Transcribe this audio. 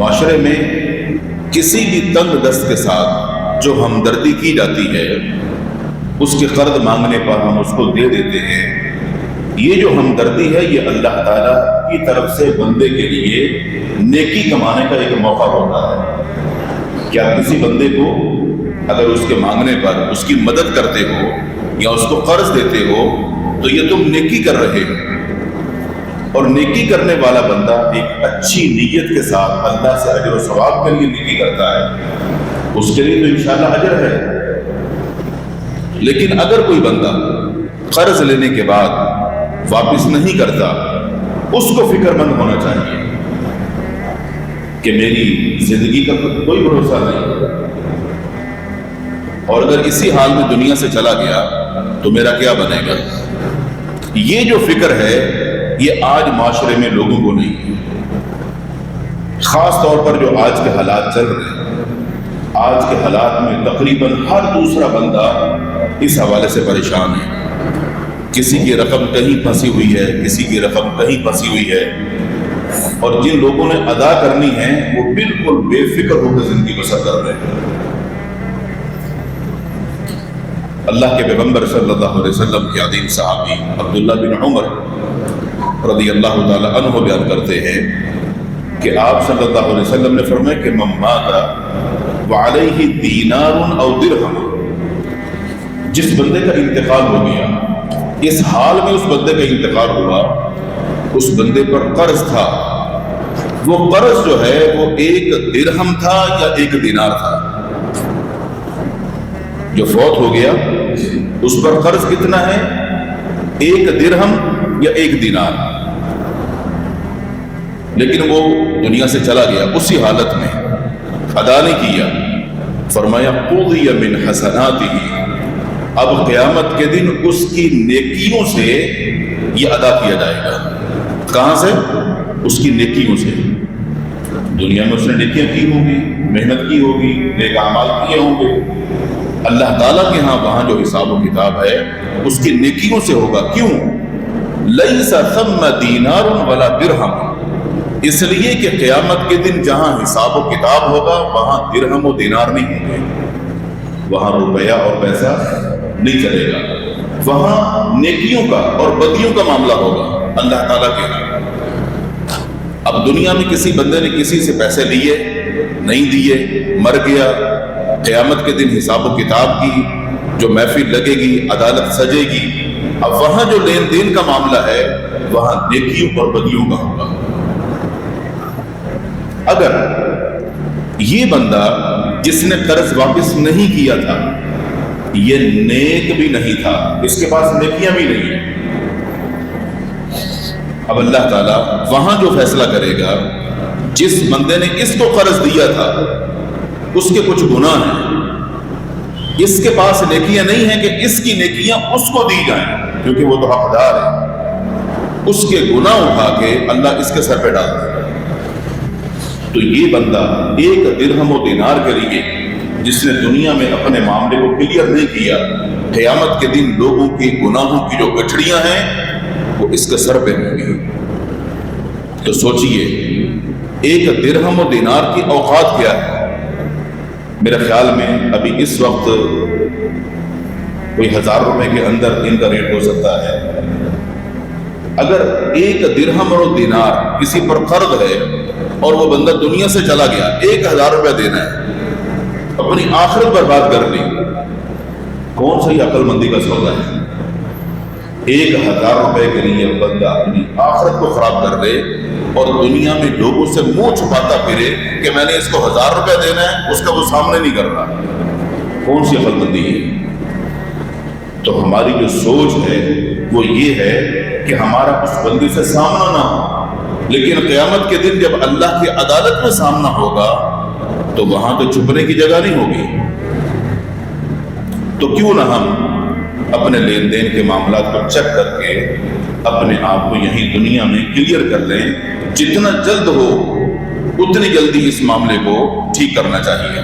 معاشرے میں کسی بھی تنگ دست کے ساتھ جو ہمدردی کی جاتی ہے، اس کے قرض مانگنے پر ہم اس کو دے دیتے ہیں، یہ جو ہمدردی ہے یہ اللہ تعالیٰ کی طرف سے بندے کے لیے نیکی کمانے کا ایک موقع ہوتا ہے کہ آپ کسی بندے کو اگر اس کے مانگنے پر اس کی مدد کرتے ہو یا اس کو قرض دیتے ہو تو یہ تم نیکی کر رہے ہو، اور نیکی کرنے والا بندہ ایک اچھی نیت کے ساتھ اللہ سے اجر و ثواب کے لیے نیکی کرتا ہے، اس کے لیے تو انشاءاللہ اجر ہے۔ لیکن اگر کوئی بندہ قرض لینے کے بعد واپس نہیں کرتا، اس کو فکر مند ہونا چاہیے کہ میری زندگی کا کوئی بھروسہ نہیں، اور اگر اسی حال میں دنیا سے چلا گیا تو میرا کیا بنے گا۔ یہ جو فکر ہے یہ آج معاشرے میں لوگوں کو نہیں ہے، خاص طور پر جو آج کے حالات چل رہے ہیں۔ آج کے حالات میں تقریباً ہر دوسرا بندہ اس حوالے سے پریشان ہے، کسی کی رقم کہیں پھنسی ہوئی ہے، کسی کی رقم کہیں پھنسی ہوئی ہے، اور جن لوگوں نے ادا کرنی ہے وہ بالکل بے فکر ہو کر زندگی بسر کر رہے ہیں۔ اللہ کے پیغمبر صلی اللہ علیہ وسلم کے عظیم صحابی عبداللہ بن عمر رضی اللہ تعالی عنہ بیان کرتے ہیں کہ آپ صلی اللہ علیہ وسلم نے فرمایا کہ من مات وعلیہ دینار او درہم، جس بندے کا انتقال ہو گیا، اس حال میں اس بندے کا انتقال ہوا، اس بندے پر قرض تھا، وہ قرض جو ہے وہ ایک درہم تھا یا ایک دینار تھا، جو فوت ہو گیا اس پر قرض کتنا ہے، ایک درہم یا ایک دینار، لیکن وہ دنیا سے چلا گیا، اسی حالت میں ادا نہیں کیا۔ فرمایا قضی من حسناتہ، اب قیامت کے دن اس کی نیکیوں سے یہ ادا کیا جائے گا۔ کہاں سے؟ اس کی نیکیوں سے۔ دنیا میں اس نے نیکیاں کی ہوں گی، محنت کی ہوگی، نیک اعمال کیے ہوں گے، اللہ تعالیٰ کے ہاں وہاں جو حساب و کتاب ہے اس کی نیکیوں سے ہوگا۔ کیوں؟ لیس ثم دینار ولا درہم، اس لیے کہ قیامت کے دن جہاں حساب و کتاب ہوگا وہاں درہم و دینار نہیں ہوں گے، وہاں روپیہ اور پیسہ نہیں چلے گا، وہاں نیکیوں کا اور بدیوں کا معاملہ ہوگا اللہ تعالیٰ کے ہاں۔ اب دنیا میں کسی بندے نے کسی سے پیسے لیے نہیں دیے، مر گیا، قیامت کے دن حساب و کتاب کی جو محفل لگے گی، عدالت سجے گی، اب وہاں جو لین دین کا معاملہ ہے وہاں نیکیوں اور بدیوں کا ہوگا۔ اگر یہ بندہ جس نے قرض واپس نہیں کیا تھا یہ نیک بھی نہیں تھا، اس کے پاس نیکیاں بھی نہیں ہیں، اب اللہ تعالیٰ وہاں جو فیصلہ کرے گا، جس بندے نے اس کو قرض دیا تھا اس کے کچھ گناہ ہیں، اس کے پاس نیکیاں نہیں ہیں کہ اس کی نیکیاں اس کو دی جائیں کیونکہ وہ تو حقدار ہے، اس کے گناہ اٹھا کے اللہ اس کے سر پہ ڈال دے۔ تو یہ بندہ ایک درہم و دینار کے لیے جس نے دنیا میں اپنے معاملے کو کلیئر نہیں کیا، قیامت کے دن لوگوں کے گناہوں کی جو گٹھڑیاں ہیں وہ اس کے سر پہ ہوں گی۔ تو سوچئے ایک درہم و دینار کی اوقات کیا ہے۔ میرے خیال میں ابھی اس وقت کوئی 1000 روپے کے اندر ان کا ریٹ ہو سکتا ہے۔ اگر ایک درہم اور دینار کسی پر قرض ہے اور وہ بندہ دنیا سے چلا گیا، 1000 روپے دینا ہے، اپنی آخرت برباد کر لی، کون سی عقل مندی کا سودا ہے؟ 1000 روپے کے لیے بندہ اپنی آخرت کو خراب کر دے اور دنیا میں لوگوں سے منہ چھپاتا پھرے کہ میں نے اس کو 1000 روپے دینا ہے، اس کا وہ سامنے نہیں کر رہا، کون سی عقل مندی ہے؟ تو ہماری جو سوچ ہے وہ یہ ہے کہ ہمارا اس بندے سے سامنا نہ ہو، لیکن قیامت کے دن جب اللہ کی عدالت میں سامنا ہوگا تو وہاں تو چھپنے کی جگہ نہیں ہوگی۔ تو کیوں نہ ہم اپنے لین دین کے معاملات کو چیک کر کے اپنے آپ کو یہیں دنیا میں کلیئر کر لیں، جتنا جلد ہو اتنی جلدی اس معاملے کو ٹھیک کرنا چاہیے۔